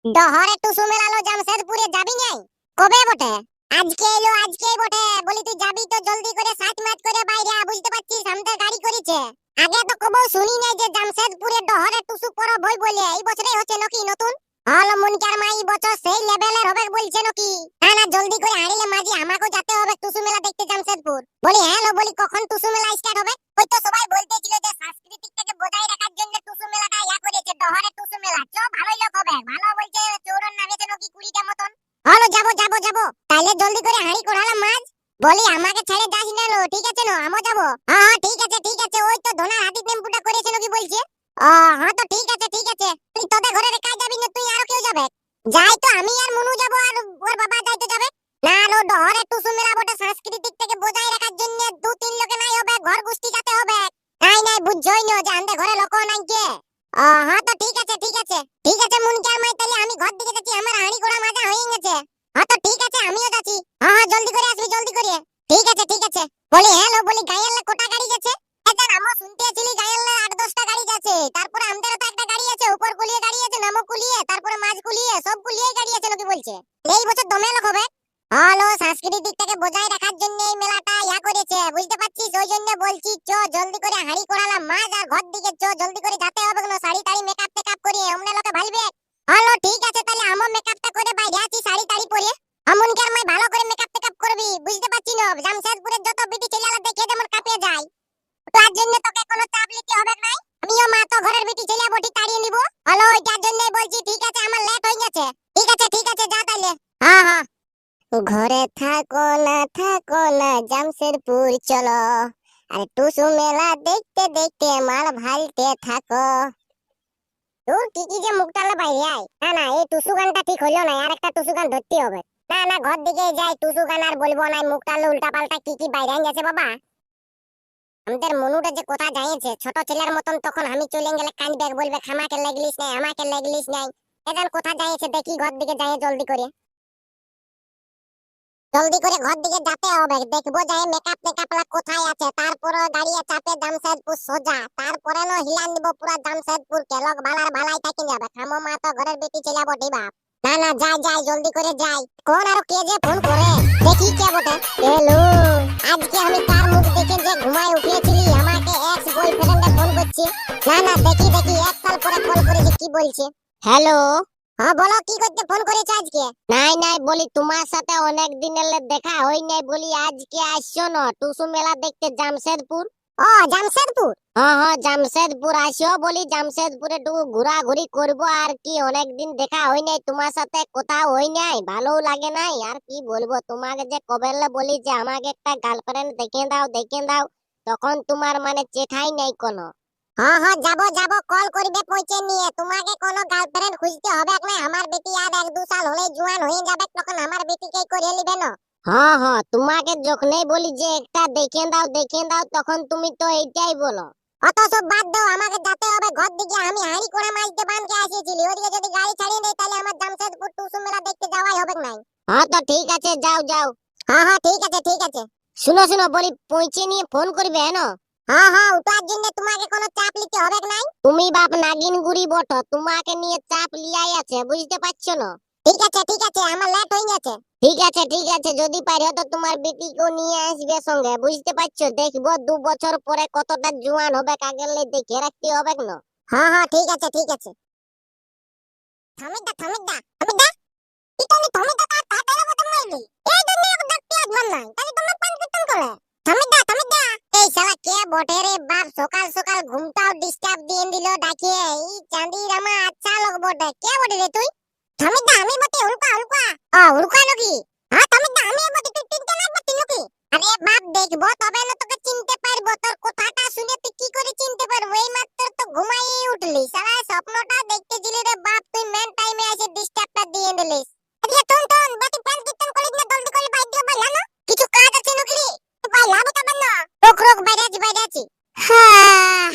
ডহরে টুসু মেলালো জামশেদপুরে যাবি নাই? কবে বটে? আজকে এলো, আজকেই বটে। বলি তুই যাবি তো জলদি করে সাত মাত করে বাইরে আ, বুঝতে পারছিস আমাদের গাড়ি করেছে। আগে তো কবো শুনি নাই যে জামশেদপুরে ডহরে টুসু পরব হই বলে। এই বছরই হচ্ছে নাকি নতুন? হল মনিকার মা এই বছর সেই লেভেলের হবে বলছে নাকি? না না, জলদি করে হাঁড়িলে মাঝি আমাকেও যেতে হবে টুসু মেলা দেখতে জামশেদপুর। বলি হ্যাঁ লো, বলি কখন টুসু মেলা স্টার্ট হবে? ওই তো সবাই বলতেছিল যে সাংস্কৃতিকটাকে বজায় রাখার জন্য টুসু মেলাটা ইয়া করেছে, ডহরে টুসু মেলা। চ ভালোই লোক হবে, ভালো বলছে। চৌরন নামেছে নাকি 20টা মতন। হলো যাবো যাবো যাবো, তাইলে জলদি করে হাঁড়ি কোড়ালাম মাছ। বলি আমাকে ছেড়ে যাস না লো, ঠিক আছে না? আমও যাবো। হ্যাঁ হ্যাঁ ঠিক আছে ঠিক আছে, ওই তো ধনার হাতি টেম্পুটা করেছে নাকি বলছে। হ্যাঁ তো ঠিক আছে ঠিক আছে। তুই তোদের ঘরে কাজ যাবি না, তুই আরো কেউ যাবে? যাই তো আমি আর মনু যাবো, আর ওর বাবা যাইতে যাবে। না লো, ডহরে টুসু মেলা বটে, সাংস্কৃতিক থেকে বজায় রাখার জন্য 2-3 লোকে নাই হবে, ঘর গোষ্ঠী যাতে হবে। নাই নাই, বুঝছই না যে আমাদের ঘরে লোক নাই কে। হ্যাঁ তো ঠিক আছে ঠিক আছে ঠিক আছে মুনকার মাই, তাহলে আমি ঘর দিকে যাচ্ছি, আমার হাঁড়ি ঘোড়া মাজা হয়ে গেছে। হ্যাঁ তো ঠিক আছে, আমিও যাচ্ছি। হ্যাঁ হ্যাঁ জলদি করে আসবি, জলদি করে। ঠিক আছে ঠিক আছে। বলি হ্যালো, বলি গায়েরলা কোটা গাড়ি গেছে? এখন আমও শুনতেছিলি গায়েরলা 8-10টা গাড়ি গেছে। তারপরে আমাদেরও তো একটা গাড়ি আছে, উপর কুলিয়ে গাড়ি আছে, নামো কুলিয়ে, তারপরে মাঝ কুলিয়ে, সব কুলিয়েই গাড়ি আছে নাকি বলছে। এই বছর দমে লোক হবে। হ্যালো, সাংস্কৃতিকটাকে বজায় রাখার জন্য এই মেলাটা ইয়া করেছে, বুঝতে পারছিস? ওই জন্য বলছি চ জলদি করে হাঁড়ি কোড়ালাম মাছ, আর ঘর দিকে চ জলদি করে যেতে হবে। কোনো শাড়ি টাড়ি মেকআপ টেকআপ করে অমনে লোকে ভালবে। হ্যালো ঠিক আছে, তাহলে আমও মেকআপটা করে বাইরে আছি শাড়ি টাড়ি পরে। আমনকে আর মাই ভালো করে মেকআপ টেকআপ করবি, বুঝতে পারছি না? জামশেদপুরের যত বিটি ছেলেরা দেখে যেমন কাঁপিয়ে যায়, তার জন্য তোকে কোনো চাপ নিতে হবে না। আমিও মা তো ঘরের বিটি ছেলে বটি তাড়িয়ে নিব। হ্যালো, ওইটার জন্যই বলছি। ঠিক আছে, আমার লেট হয়ে গেছে। ঠিক আছে যা তাইলে। হ্যাঁ হ্যাঁ। ঘরে থাকো না জামশেদপুর চলো, আর টুসু মেলা দেখতে দেখতে মাল ভালতে থাকো। তোর কি কি যে মুখটালে বাইরে আয়। না না, এই টুসু গানটা ঠিক হইলো না, আর একটা টুসু গান ধরতে হবে। না না, ঘর দিকে যাই, টুসু গান আর বলবো না। মুখটালে উল্টা পাল্টা কি কি বাইরে গেছে বাবা। আমাদের মনুটা যে কথা জানিয়েছে ছোট ছেলের মতন, তখন আমি চলে গেলে কাঁদবে, বলবে খামাকে লাগলিস নাই, আমাকে লাগলিস নাই। এজন কথা জানিয়েছে, দেখি ঘর দিকে যাই জলদি করে। জলদি করে ঘর দিকে যেতে হবে, দেখবো যাই মেকআপ টেকআপলা কোথায় আছে, তারপরে গাড়িয়ে চাপে জামশেদপুর সোজা। তারপরে নো হিলান দিব পুরা জামশেদপুর কে, লোক ভালার ভালাই থাকি যাবে। খামো মা তো ঘরের বেটি ছেলে বটি বাপ। না না, যাই যাই জলদি করে যাই। কোন আর কে যে ফোন করে, দেখি কে বটে। হ্যালো, আজকে আমি কার মুখ দেখে যে ঘুমায় উঠেছিলি, আমাকে এক্স বয়ফ্রেন্ডে ফোন করছে। না না, দেখি দেখি 1 সাল পরে কল করেছে, কি বলছে। হ্যালো, হ্যাঁ বলো, কি করতে ফোন করেছো আজকে? নাই নাই, বলি তোমার সাথে অনেক দিনের দেখা হই নাই, বলি আজকে আসছো না টুসু মেলা দেখতে জামশেদপুর? ও জামশেদপুর, হ্যাঁ হ্যাঁ জামশেদপুর আসো, বলি জামশেদপুরে একটু ঘোরাঘুরি করবো আর কি। অনেক দিন দেখা হই নাই, তোমার সাথে কথা হই নাই, ভালো লাগে নাই। আর কি বলবো তোমাকে, যে কবেলে বলি যে আমাকে একটা গার্লফ্রেন্ড দেখে দাও দেখে দাও, তখন তোমার মানে চেঠাই নাই কোনো। হ্যাঁ হ্যাঁ যাবো যাবো, কল করবে পৌঁছে নিয়ে। তোমাকে কোনো গার্লফ্রেন্ড খুঁজতে হবে না, আমার বেটি আর 1-2 সাল হলে জোয়ান হয়ে যাবে, তখন আমার বেটিকেই করে নিবে না। হ্যাঁ হ্যাঁ, তোমাকে যখনই বলি যে একটা দেখে দাও, তখন তুমি তো এইটাই বলো। অত সব বাদ দাও, আমাকে যেতে হবে ঘর দিকে। আমি হাঁড়ি করে মাছতে বানকে আসিয়েছিলি, ওদিকে যদি গাড়ি ছাড়িয়ে দেয় তাহলে আমার জামশেদপুর টুসু মেলা দেখতে যাওয়াই হবে না। হ্যাঁ তো ঠিক আছে, যাও যাও। হ্যাঁ হ্যাঁ ঠিক আছে ঠিক আছে। শুনো শুনো, বলি পৌঁছে নিয়ে ফোন করবে হ্যাঁ? হ্যাঁ হ্যাঁ, ওটার জন্য তোমাকে কোনো চাপ নিতে হবে নাই। তুমি বাপ নাগিন গুড়ি বটো, তোমাকে নিয়ে চাপ লিয়াই আছে, বুঝতে পারছো না? ঠিক আছে, আমার লেট হয়ে গেছে। ঠিক আছে, যদি পারো তো তোমার বেটিকেও নিয়ে আসবে সঙ্গে, বুঝতে পারছো? দেখবো 2 বছর পরে কতটা জোয়ান হবে, কাগেলে দেখে রাখতে হবে না। হ্যাঁ হ্যাঁ ঠিক আছে। থামিদা পিটানি থামিদা, তাড়াতাড়ি মত মাইলি। এই দুনিয়া কো দেখতে আসবার নাই, তাই তোমার পান কীর্তন করে। থামিদা, এই শালা কে বটে রে বাপ, সকাল সকাল ঘুমটাও ডিস্টার্ব দিয়ে দিল ডাকিয়ে। এই চাঁদির আমা আচ্ছা লোক বটে, কে বটে রে তুই? থামিদা, আমি বটে উল্কা। উল্কা নাকি? হ্যাঁ থামিদা, আমি বটে, তুই চিনতে না পারতি নাকি? আরে বাপ, দেখবো তবে না তোকে চিনতে পারবো। তোর কথাটা শুনে তুই কি করে চিনতে পারবো? এই মাত্র তো ঘুমাইয়ে উঠলি, শালা স্বপ্নটা দেখতেছিলি রে বাপ, তুই মেন টাইমে এসে ডিস্টার্বটা দিয়ে দিলিস। আরে টন বাতি পান কীর্তন করিস না, জলদি করে বাইর দিয়ে বাইলা না, কিছু কাজ আছে নাকি রে? বাইলা বটা না, রোক বাইরে আছি। হ্যাঁ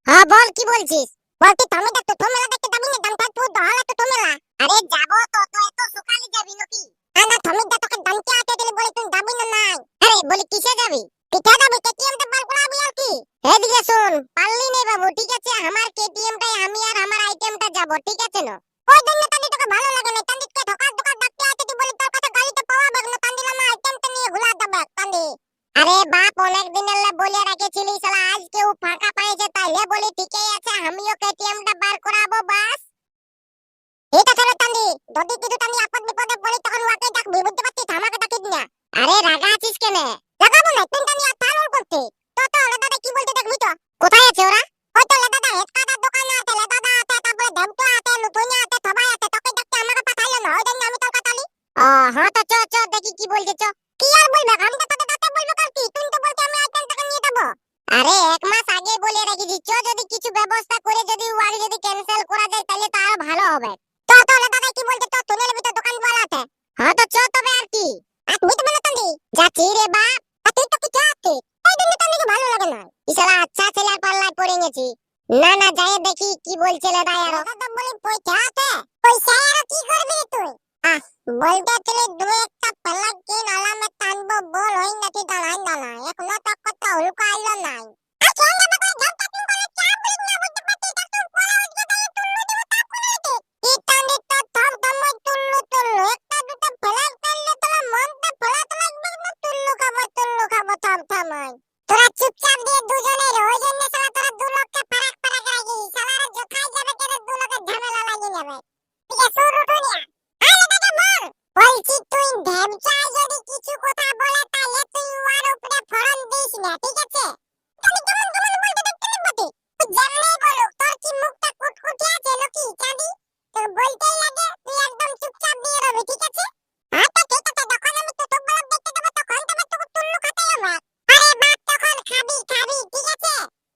হ্যাঁ, বল কি বলছিস? বলতি থামিদা, তো মেলা দেখতে যাবি না? জামশেদপুর দহলা তো মেলা। আরে যাবো তো, তো এত সকালে যাবি নাকি? না থামিদা, তোকে দামকে আটে দিলে বলে তুই যাবি না নাই? আরে বলি কিসে যাবি? পিঠা যাবি, কেটিএমটা বার করাবি আর কি? এদিকে শুন, পারলি নেই বাবু, ঠিক আছে? আমার কেটিএমটাই আমি আর আমার আইটেমটা যাব, ঠিক আছে না? ওই জন্য তাহলে তোকে ভালো আরে বাপ অনেক দিনের লা বলে রাখেছিলি শালা আজকে ও ফাঁকা পাইছে তাইলে বলি ঠিকই আছে আমিও কেটিএমটা বার করাবো বাস। এটা তাহলে তান্দি যদি কিছু তান্দি আপদ বিপদে পড়ি তখন ওকে ডাকবি বুঝতে পারছিস আমাকে ডাকিস না। আরে রাগা আছিস কেন? লাগাবো না তুই তান্দি আর তালুর করতে তো দাদা কি বলতে দেখবি তো কোথায় আছে ওরা? ওই তো দাদা হেডকাটার দোকানে আছে দাদা আছে তারপরে দেবটো আছে লুতুনি আছে সবাই আছে তোকে ডাকতে আমাকে পাঠাইলো না ওই জন্য আমি তোর কাটালি। হ্যাঁ তো চ দেখি কি বলছে চ। কি আর বলবে আমি তো তোকে দাদা বলবো কাল কি তুই তো বলতে আমি আইটেম টাকা নিয়ে দেব। আরে এক মাস আগে বলে রেখেছি চ যদি কিছু ব্যবস্থা করে যদি ওয়ার যদি ক্যান্সেল করা যায় তাহলে তো আরো ভালো হবে। তো তাহলে দাদা কি বলতে তো তুই নেবি তো দোকান বলা আছে। হ্যাঁ তো চ তবে আর কি আর তুই তো বলে তান্দি যাচ্ছি রে বাপ আর তুই তো কি চাচ্ছিস এই দিন তো আমাকে ভালো লাগে না ইশালা আচ্ছা ছেলে পাল্লায় পড়ে গেছি। না না যাই দেখি কি বলছে লে দায়ার দাদা বলি পয়সা আছে পয়সা আর কি করবি তুই বলতে তুই দু একটা পাল্লা কিন আলামে টানবো বল হই নাকি দাঁড়াই দাঁড়াই এখনো তো কথা হুলকা আইলো নাই আর কেন না বাবা ঝাপটা কিন করে চা বলি না বুঝতে পারছিস তা তুই পড়া উঠে দাঁড়িয়ে তুললো দেব তা করে দে কি টানি তো থম থম তুললো একটা দুটো ফেলাই ফেললে তোমার মনটা ফেলাতে লাগবে না তুললো খাবো থম থম তোরা চুপচাপ দিয়ে দুজনে ওই জন্য শালা তোরা দু লোককে ফারাক ফারাক রাখিস শালারা জোখাই যাবে কেন দু লোকের ঝামেলা লাগিয়ে নেবে ঠিক আছে শুরু টুনিয়া আরে দাদা বল বলছি তুই ঢেমচাই যদি কিছু কথা বলে তাহলে তুই ওর উপরে ফড়ন দিস না ঠিক আছে তুমি কেমন বলতে দেখতে নেবতি তুই যেমনি বলুক তোর কি মুখটা কুটকুটি আছে নাকি চাঁদি তোর বলতেই লাগে তুই একদম চুপচাপ দিয়ে রবি ঠিক আছে হ্যাঁ তো ঠিক আছে যখন আমি তো তোর বলব দেখতে দেব তখন তবে তোকে তুল্লু খাতে হবে আরে বাপ তখন খাবি ঠিক আছে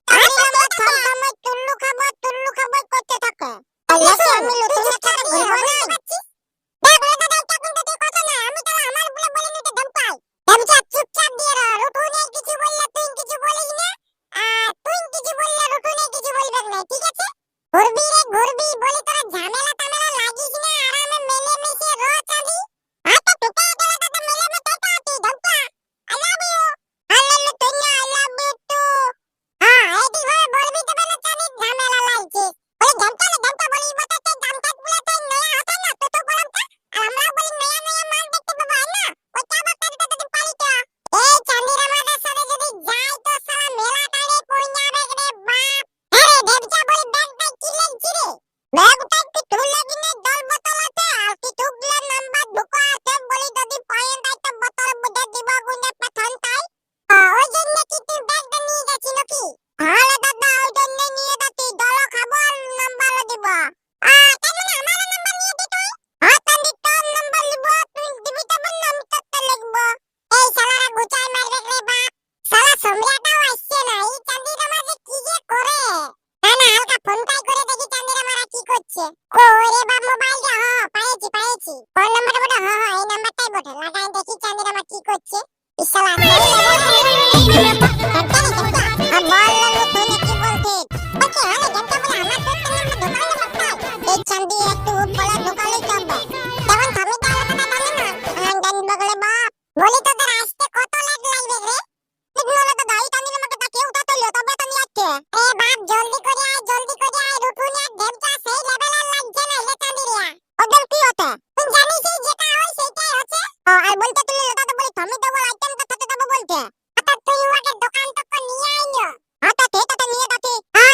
আমি আমরা সব সময় তুল্লু খাবো করতে থাকো তাহলে তো আমি লুতুর সাথে ঘুরবো না দেখ রে দাদা এটা কিন্তু তুই কথা না আমি তো আমার বলে বলে নিতে দম পাই দেবচা চুপচাপ দিয়ে রহ রুটু নেই কিছু বললে তুই কিছু বলিস না আর তুই কিছু বললে রুটু নেই কিছু বলবে না ঠিক আছে ঘুরবি বলি তোরা ঝামেলা টামেলা লাগিস না আরামে মেলে মিশে রহ চাঁদি হাতে টুকে গেলে দাদা মেলে মে টাটা তুই দমপা আই লাভ ইউ আল্লাহ তুই আই লাভ ইউ টু এদি ভাই বলবি তো বলে চাঁদি ঝামেলা লাগছে ওই ঘন্টা বলি মতে তো দাম কাট বলে তো নয়া হতা না তো বলম তা আর আমরা বলি নয়া মাল দেখতে পাবো না ওটা বাতা দিতে তো পারি তো এই চাঁদির আমাদের সাথে যদি যাই তো সারা মেলা টাড়ে পড়ে যাবে রে বাপ আরে দেবচা বলি ব্যাগটা কি লাগছি রে ব্যাগটা কি তুলে দিনে জল বোতল আছে আর কি টুকলে নাম্বার ঢুকো আছে বলি যদি পয়েন্ট আইতো বোতল বুঝে দিব গুনে পাঠান তাই ওই জন্য কি তুই ব্যাগটা নিয়ে গেছি নাকি তাহলে দাদা ওই জন্য নিয়ে যাচ্ছি দল খাবো আর নাম্বারও দিব কেন না আমার নাম্বার নিয়ে দি তুই তান্দি তোর নাম্বার লিব তুই দিবি তো বল আমি তোরটা লিখব এই শালারা গুচাই মারবে রে বাপ শালা সম্রাটাও আসছে না এই চাঁদির আমাদের কি যে করে না হালকা ফোনটাই করে দেখি চাঁদির আমারা কি করছে ওরে বাপ মোবাইলটা পাইছি ফোন নাম্বার বড় এই নাম্বারটাই বটে লাগাই দেখি চাঁদির আমার কি করছে ইশালা চাঁদি একটু বলে ঢোকালে চলবে তখন থামি তাহলে কথা বলে না গান বগলে বাপ বলি তোদের আসতে কত লেট লাগবে রে সিগনালে তো দাই টানি আমাকে ডাকে উঠাতে লো তবে তো নিয়ে আসছে এ বাপ জলদি করে আয় রুটুনি আর ঢেমচা সেই লেভেলের লাগছে না লে চাঁদি রিয়া ওদের কি হতে তুই জানিস যেটা হয় সেটাই হচ্ছে আর বলতে তুই লোটা তো বলি থামি দেবো আইটেমটা সাথে দেবো বলতে আচ্ছা তুই ওকে দোকান তক নিয়ে আইলো আচ্ছা ঠিক আছে নিয়ে যাচ্ছি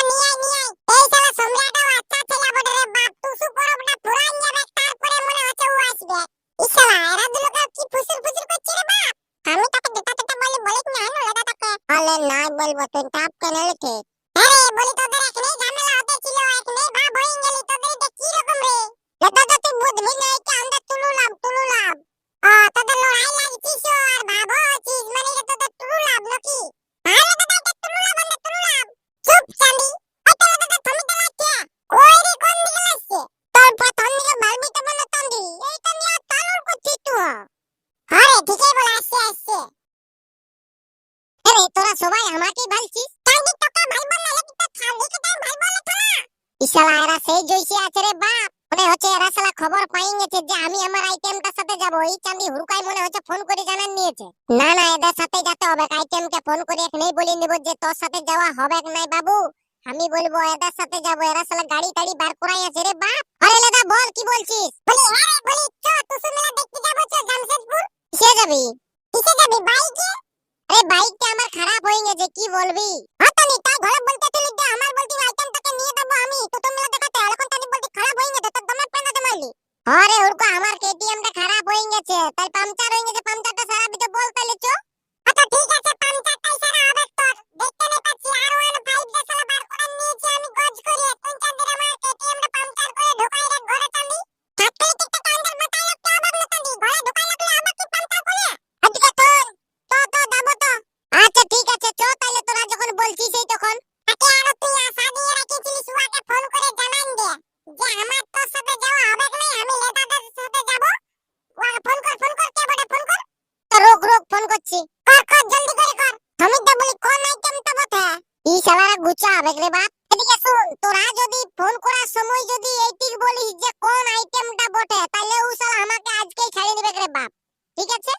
নিয়ে আই এই শালা সম্রাটও আচ্ছা ছেলে বটে রে বাপ তুসু পরবটা পুরাই যাবে তারপরে মনে হচ্ছে ও আসবে ইশালা এরা দুলোকে কি ফুসুর করছে রে বাপ আমি তাকে দিতে বলিস না লদা তাকে বলে নাই বলবো তুই টাপ কেন লিখে আরে বলি তোদের এখানেই ঝামেলা হতে ছিল এখানেই ভাব হয়ে গেলি তোদের এটা কি রকম রে লদা তো তুই বুঝবি না এটা আমরা তুলুলাম তোদের লড়াই লাগছিস আর ভাব হচ্ছিস মানে এটা তোদের তুলুলাম নাকি আরে দাদা এটা তুলুলাম চুপ চাঁদি এটা দাদা থামি তো লাগছে ওই রে কোন দিকে লাগছে তোর প্রথম দিকে মারবি তো মনে তান্দি এইটা নিয়ে তালুর করছিস তুই আরে ঠিকই বলে আসছে আরে তোরা সবাই আমাকেই ভালছিস চাঁদি তোকে ভাইবো না লাগি তো চাঁদিকে তাই ভাইবো না তোরা ইশালা এরা সেই জইছে আছে রে বাপ মনে হচ্ছে এরা শালা খবর পাই গেছে যে আমি আমার আইটেমটার সাথে যাব এই চাঁদি হুড়কাই মনে হচ্ছে ফোন করে জানান নিয়েছে না এদের সাথে যেতে হবে আইটেমকে ফোন করে এখনই বলে নিব যে তোর সাথে যাওয়া হবে নাই বাবু আমি বলবো এদের সাথে যাব এরা শালা গাড়ি টাড়ি বার করাই আছে রে বাপ আরে দাদা বল কি বলছিস বলি আরে বলি চ তুসু মেলা দেখতে যাব চ জামশেদপুর কিসে যাবি বাইকে আরে বাইক আরে ওরকো আমার কেটিএমটা খারাপ হয়ে গেছে, তাই পাংচার হয়ে গেছে, পাংচারটা সারাবি তো বল তাহলে চো। আচ্ছা ঠিক আছে, পাংচারটাই সারা হবে তোর। দেখতে নেই পাচ্ছি R15 দে শালা বার করে নিয়েছি আমি গজ করে। তুই চার দিন আমার কেটিএমটা পাংচার করে ঢোকাই রে ঘরে টানি। থাকলে টিকটা কাউন্টার বাতাই লাগতে হবে না টানি। ঘরে ঢোকাই লাগলে আবার কি পাংচার করে? আজকে তোর তো যাবো তো। আচ্ছা ঠিক আছে চো তাহলে, তোরা যখন বলছিস এই তখন। তাকে আরো তুই আশা দিয়ে রেখেছিলিস, ওকে ফোন করে জানান দে যে আমার তোর সাথে যাওয়া হবে কি না, আমি লেদাদের সাথে যাব। ওকে ফোন কর কে বটে ফোন কর। রোক ফোন করছি। কর জলদি করে কর। আমি তো বলি কোন আইটেমটা বটে? ই শালারা গুচা হবে রে বাপ। এদিকে শুন, তোরা যদি ফোন করার সময় যদি এইটিক বলিস যে কোন আইটেমটা বটে, তাহলে ও শালা আমাকে আজকেই ছেড়ে দিবে রে বাপ। ঠিক আছে?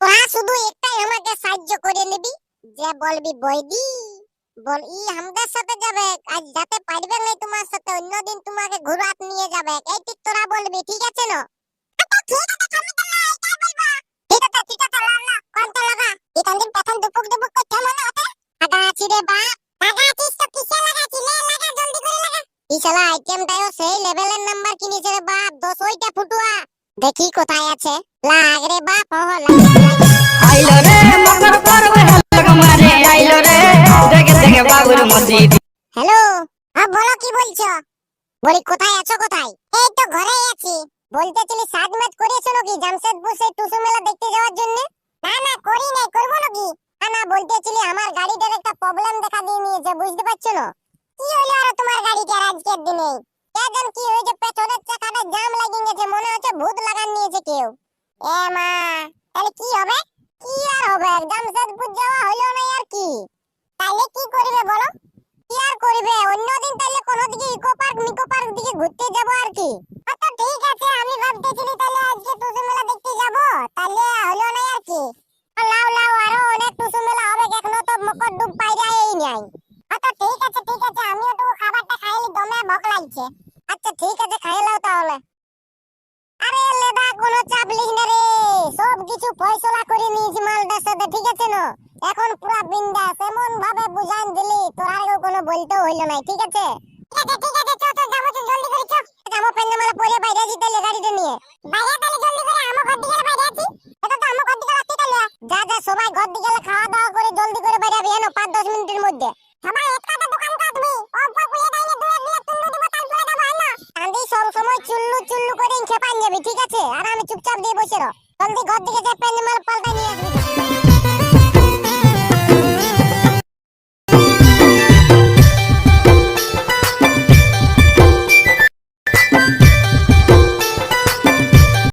তোরা শুধু একটাই আমাকে সাহায্য করে নিবি, যে বলবি বৈদি বল ই আমাদের সাথে যাবে, আজ যাতে পারবে না তোমার সাথে, অন্যদিন তোমাকে ঘুরাত নিয়ে যাবে, এই ঠিক তোরা বলবি। ঠিক আছে না? আচ্ছা ঠিক আছে, আমি তো না এটাই বলবো। ঠিক আছে লাগা কোনটা লাগা। এই দিন প্রথম দুপুক করতে মনে হতে আগা আছি রে বাপ। আগা আছিস তো কিসে লাগাছি? লে লাগা জলদি করে লাগা। এই শালা আইটেমটাও সেই লেভেলের নাম্বার কিনেছে রে বাপ, 10 ওইটা ফুটুয়া। দেখি কোথায় আছে। লাগ রে বাপ, আইলো রে মকর পর্ব হলো মারে আইলো রে দেখে বাবুর মসজিদ। হ্যালো, হ্যাঁ বলো কি বলছো? বলি কোথায় আছো কোথায়? এই তো ঘরেই আছি। বলতেছিলি সাজ ম্যাচ করিয়েছো নাকি জামশেদপুর সেই টুসু মেলা দেখতে যাওয়ার জন্য? না করি নাই, করবো নাকি? না বলতেছিলি আমার গাড়িটার একটা প্রবলেম দেখা দিয়ে নিয়েছে, বুঝতে পারছো না? কি হলো আর তোমার গাড়িটার আজকের দিনে? কেজন কি হয়েছে, পেছনের চাকাটা জাম লাগিয়ে গেছে, মনে হচ্ছে ভূত লাগান নিয়েছে কেউ। এ মা, তাহলে কি হবে? কি আর হবে, জামশেদপুর যাওয়া হলো না আর কি। তাহলে কি করবে বলো? কি আর করবে, অন্যদিন তাহলে কোন দিকে ইকো পার্ক দিকে ঘুরতে যাব আর কি। আচ্ছা ঠিক আছে, আমি ভাবতেছিলি তাহলে আজকে টুসু মেলা দেখতে যাব, তাহলে হলো না আর কি। লাও আরো অনেক টুসু মেলা হবে, এখনো তো মকর ডুব পাইরাই নাই। আচ্ছা ঠিক আছে, আমিও তো খাবারটা খাইলি, দমে ভোক লাগছে। আচ্ছা ঠিক আছে, খাই লাও তাহলে। আরে লেদা কোনো চাপ লিস না রে, সব কিছু ফয়সলা করে নিয়েছি মালটার সাথে। ঠিক আছে না? এখন পুরো বিন্দাস, এমন ভাবে বুঝান দিলি তোর আর কোনো বলতেও হইল না। ঠিক আছে চল যাবো, জলদি করে চল। যাবো পেন্না মালা পরে বাইরে আছি তাহলে গাড়িটা নিয়ে। বাইরে তাহলে জলদি করে আমার ঘর দিকে বাইরে আছি। এটা তো আমার ঘর দিকে আসতে তাহলে। যা সবাই ঘর দিকে খাওয়া দাওয়া করে জলদি করে বাইরে আবি, এনো 5-10 মিনিটের মধ্যে। সবাই একটাতে দোকান কাটবি, অল্প পুয়ে দাইলে দুই এক তুল্লু দিব, তারপরে যাবো না। কান্দি সব সময় চুল্লু করে খেপান যাবি। ঠিক আছে? আর আমি চুপচাপ দিয়ে বসে রহ। জলদি ঘর দিকে যা, পেন্না মাল পাল্টা নিয়ে আসবি।